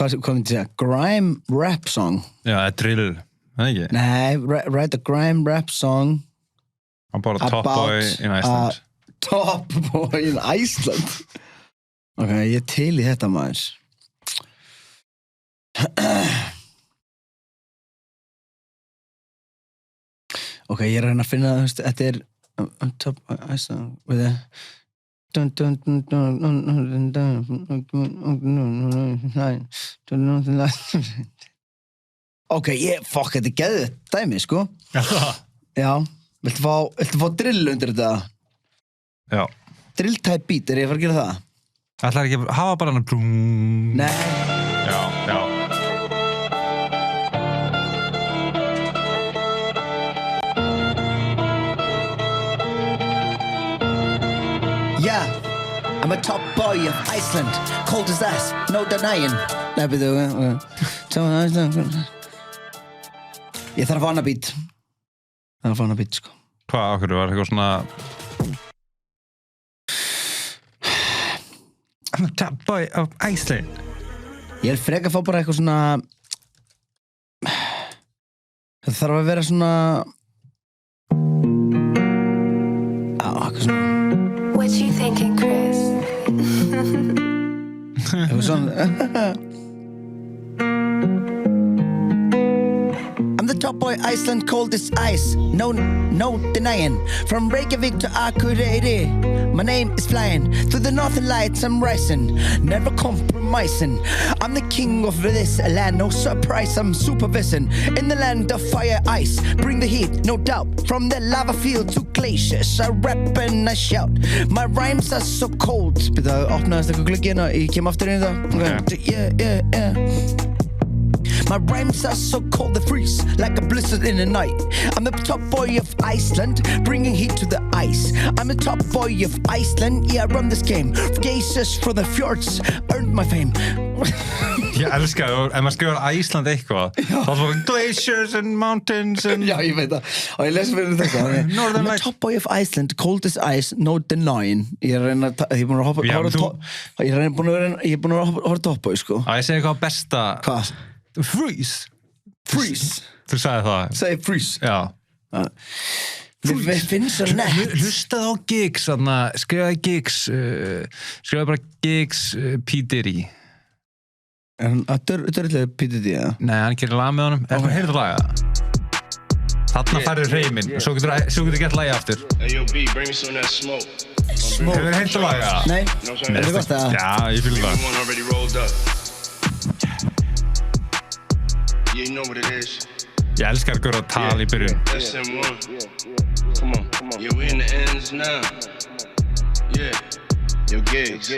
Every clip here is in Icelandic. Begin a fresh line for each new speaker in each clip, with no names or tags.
hvað myndi ég segja? Grime rap song?
Já, drill, það ekki?
Nei, write a grime rap song
About a top boy in Iceland.
Top boy in Iceland? Ok, ég til í þetta maður. Ok, ég reyna að finna, þú veist, þetta top boy Iceland with a Ok, fuck, þetta geðið dæmi, sko. Já, viltu fá drill undir þetta?
Já.
Drill type beat, ég að fara að gera það?
Ætlar ekki að hafa bara hann
Nei.
Já.
Yeah, I'm a top boy of Iceland, cold as ass, no denying. Nei, byrju, Ég þarf að fá annað beat. Sko.
Hvað, okkur, var eitthvað svona... I'm a top boy of Iceland.
Ég freka að fá bara eitthvað svona... Það þarf að vera svona... Eitthvað svona...
What you thinking, Chris?
Eitthvað svona... I'm the top boy Iceland, cold as ice, no denying. From Reykjavik to Akureyri, my name is flying. Through the northern lights I'm rising, never compromising. I'm the king of this land, no surprise, I'm supervising. In the land of fire, ice, bring the heat, no doubt. From the lava field to glaciers, I rap and I shout. My rhymes are so cold. Býta, opnaðist eitthvað glugginn og ég kem aftur inn í það. Okay. Yeah. My rhymes are so cold they freeze like a blizzard in the night. I'm the top boy of Iceland, bringing heat to the ice. I'm the top boy of Iceland, yeah, I run this game. Geysers from the fjords earned my fame.
Ég elska það, ef maður skrifar Iceland eitthvað, þá er það glaciers and mountains and...
Já, ég veit það. Og ég lesi fyrir þetta. I'm the top boy of Iceland, cold as ice, no denying. Ég er búin að horfa top boy, sko.
Ég segi eitthvað besta...
Hvað?
Freeze. Þú sagði það.
Sagði freeze.
Já.
Við finnst svo nett.
Hlustaði á gigs, skrifaði gigs, skrifaði bara gigs P. Diddy.
Er hann að dörrlega P. Diddy, eða?
Nei, hann gerir lag með honum. Ertu heyrðu laga? Þarna færðu reyminn, svo getur gett lagi aftur.
Hey, yo, B, bring me some of that smoke.
Hefur heyrðu laga?
Nei. Er það gott, eða?
Já, ég fylgir það.
One already rolled up. Yeah, you know what it is.
Ég elskar að gera að tala í byrjun.
SM1. Come on. Yeah, we in the ends now. Yeah. Yo, gigs.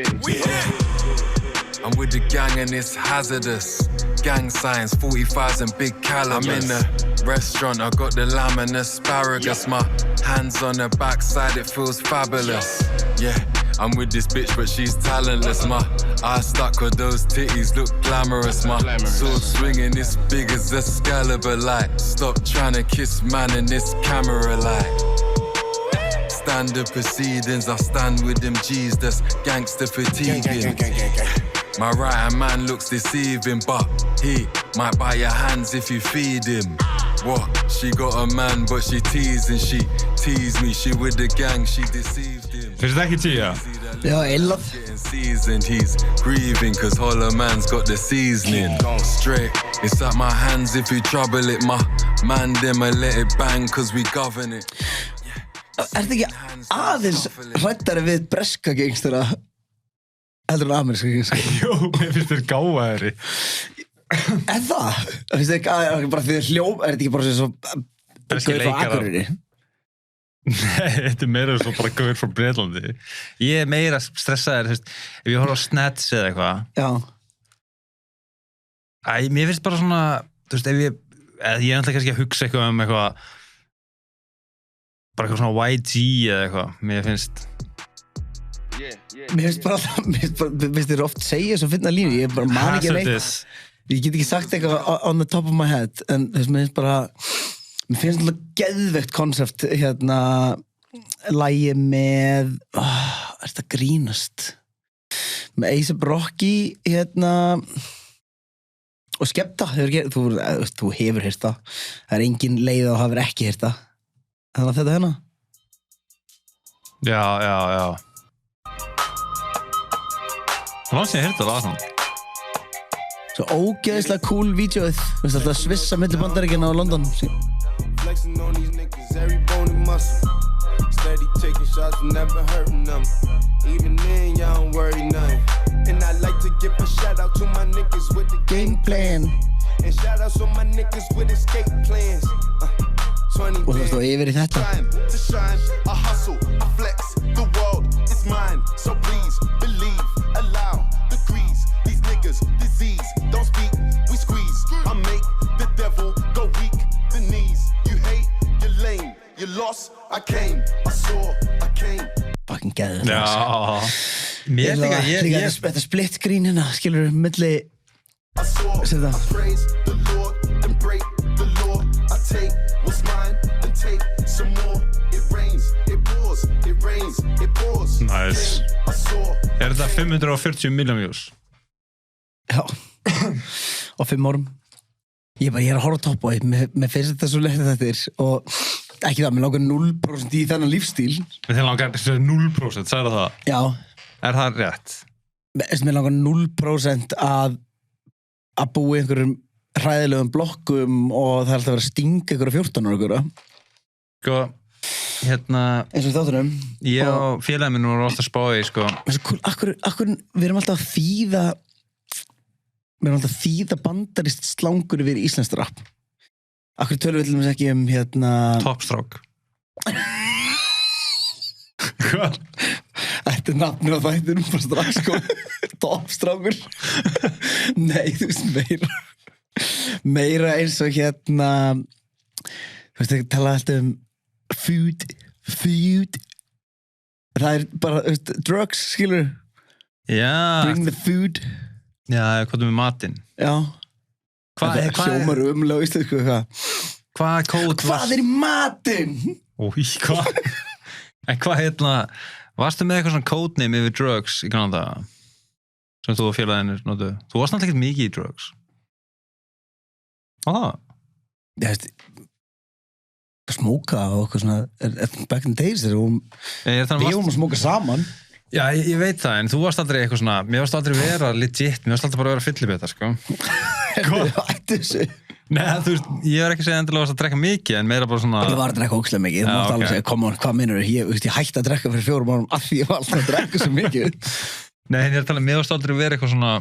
I'm with the gang and it's hazardous. Gang signs, 40,000 big calibers. I'm in the restaurant, I got the lamb and asparagus. My hands on the backside, it feels fabulous. Yeah, I'm with this bitch, but she's talentless. My eyes stuck with those titties, look glamorous. My sword swinging, it's big as Excalibur. Like, stop trying to kiss man in this camera light. Standard proceedings, I stand with them G's, that's gangster fatiguing. My right-hand man looks deceiving, but he might bite your hands if you feed him. What? She got a man, but she teasing. She teased me, she with the gang, she deceived him.
Finnst það ekki tíja?
Já, illað.
Seasoned, he's grieving, cause Hollow Man's got the seasoning. Straight, it's at my hands if you trouble it. My man, them, I let it bang, cause we govern it.
Ertu ekki aðeins hrættari við breska gangstera heldur en ameríska gangstera?
Jú, mér finnst þér gáðari.
Er það? Finnst þér bara því þér hljóm, er þetta ekki bara svo
Breski leikarar? Nei, þetta meira svo bara gaur frá Breitlandi. Ég meira stressaður, ef ég horf á Snatch eða eitthvað.
Já.
Mér finnst bara svona, ef ég er náttúrulega kannski að hugsa eitthvað eitthvað bara eitthvað svona YG eða eitthvað, mér finnst
þér oft segja svo finna línu, ég bara man ekki neitt, ég get ekki sagt eitthvað on the top of my head, en mér finnst alltaf geðveikt konsept, lagi með, er þetta grínast? Með A$AP Rocky, Og skemmta, þú hefur heyrt það. Það engin leið að hafa ekki heyrt það. Þannig að þetta hérna.
Já. Hvað sem ég heyrði það aðeins?
Svo ógeðislega cool vídeóið. Þú veist alltaf svissa milli Bandaríkjanna og London.
Flexing on these niggas, every bone and muscle. Steady taking shots, never hurting them. Even then, y'all don't worry nothing. And I like to give a shout out to my niggas with the
Game plan.
And shout out to my niggas with escape plans. 20
Og þú veist, og yfir í þetta.
time to shine, I hustle, I flex. The world is mine, so please believe, allow the grease. These niggas, disease, don't speak, we squeeze. I make the devil go weak, the knees. You hate, you're lame, you lost, I came, I saw, I came.
Fucking geðið.
Já. Mér líka,
Þetta split screen hérna, skilur milli.
I saw,
Sit down.
I praise the Lord and break the law. I take what's mine and take some more. It rains, it pours, it rains, it pours.
Nice.
I saw,
Þetta 540 million views?
Já. Og 5 árum. Ég er að horfa á Top Boy, mér finnst þetta svo leitt þetta og ekki það, mér langar 0% í þennan lífstíl.
Mér langar 0%, sagði það?
Já.
Er það rétt?
Mér langar 0% að búa í einhverjum hræðilegum blokkum og það er alltaf að vera að stinga einhverja 14 ára ykkur.
Sko,
eins og þáttunum.
Ég og félagið minn voru ofta að spá í, sko.
Cool, akkur við erum alltaf að þýða bandarist slangur yfir íslenskt rap. Akkur tölum við til dæmis ekki
Toppstrák. Hvað?
Þetta er nafnir á þættinum bara strax sko. Toppstrákur. Nei, þú veist meira eins og þú veist ekki tala alltaf food. Það er bara drugs, skilur.
Já.
Bring the food.
Já, hvað með matinn?
Já.
Hvað
hljómar umlega í íslensku Hvað er í matinn?
Új, hvað? En hvað varstu með eitthvað svona codename yfir drugs í Kanada sem þú og félaginu notu? Þú varst náttúrulega ekkert mikið í drugs. Hvað það?
Ég veist smóka og eitthvað svona back in the days við vorum að smóka saman.
Já, ég veit það, en þú varst aldrei eitthvað svona, mér varst aldrei vera legit, mér varst aldrei bara að vera fyllibita, sko.
Hvað? Ættu þessu?
Nei, þú veist, ég var ekki að segja endilega að drekka mikið, en meira bara svona...
Ég var að drekka ógeðslega mikið, þú mást alveg segja, come on, hvað meinarðu? Ég hætti að drekka fyrir 4 árum af því ég var alltaf að drekka svo mikið.
Nei, en ég er að tala, mér varst aldrei vera eitthvað svona...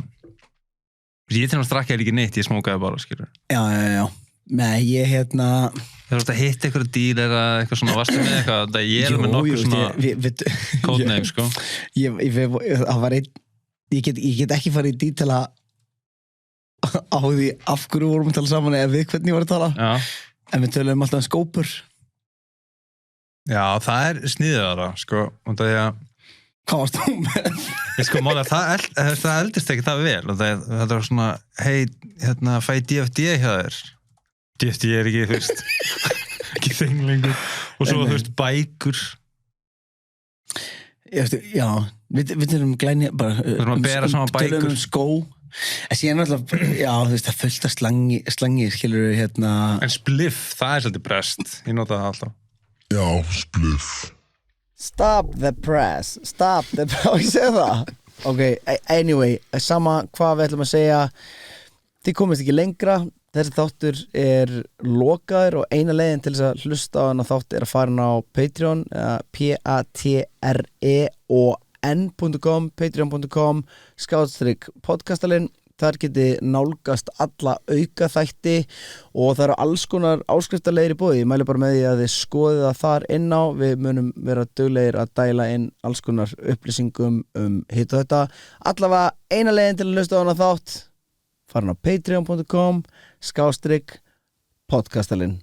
Ég til að drekka ekki neitt, ég smókaði bara, skilur.
Já. Nei, ég
Þú veist að hitta eitthvað dílar eða eitthvað svona, varstu með eitthvað, það ég er með nokkuð svona codename, sko.
Það var ég get ekki farið í dítela á því af hverju vorum að tala saman eða við hvernig ég var að tala.
Já.
En við töluðum alltaf skópur.
Já, það er sniðara, sko, og það er
Hvað varst þú með?
Ég sko máli að það eldist ekki það vel, og það var svona, hei, fæ DFD hjá þér. DFD er ekki, þú veist, ekki þing lengur. Og svo, þú veist, bækur.
Já, við tölum glæni bara...
Við erum að bera saman bækur.
Tölum skó. En síðan alltaf, já, þú veist, það fullt af slangi, skilur við,
En spliff, það er svolítið brest. Ég nota það alltaf.
Já, spliff.
Stop the press. Ég segi það. Ok, anyway, sama hvað við ætlum að segja. Þið komist ekki lengra. Þessi þáttur er lokaður og eina leiðin til þess að hlusta á hana þátt er að fara á Patreon, patreon.com, patreon.com/podcastalinn. Þar geti nálgast alla auka þætti og það eru alls konar áskriftarlegir í boði. Ég mæli bara með því að þið skoðið það þar inn á. Við munum vera duglegir að dæla inn alls konar upplýsingum hitt og þetta. Allavega eina leiðin til að hlusta á hana þátt. Farin á patreon.com/podcastalinn.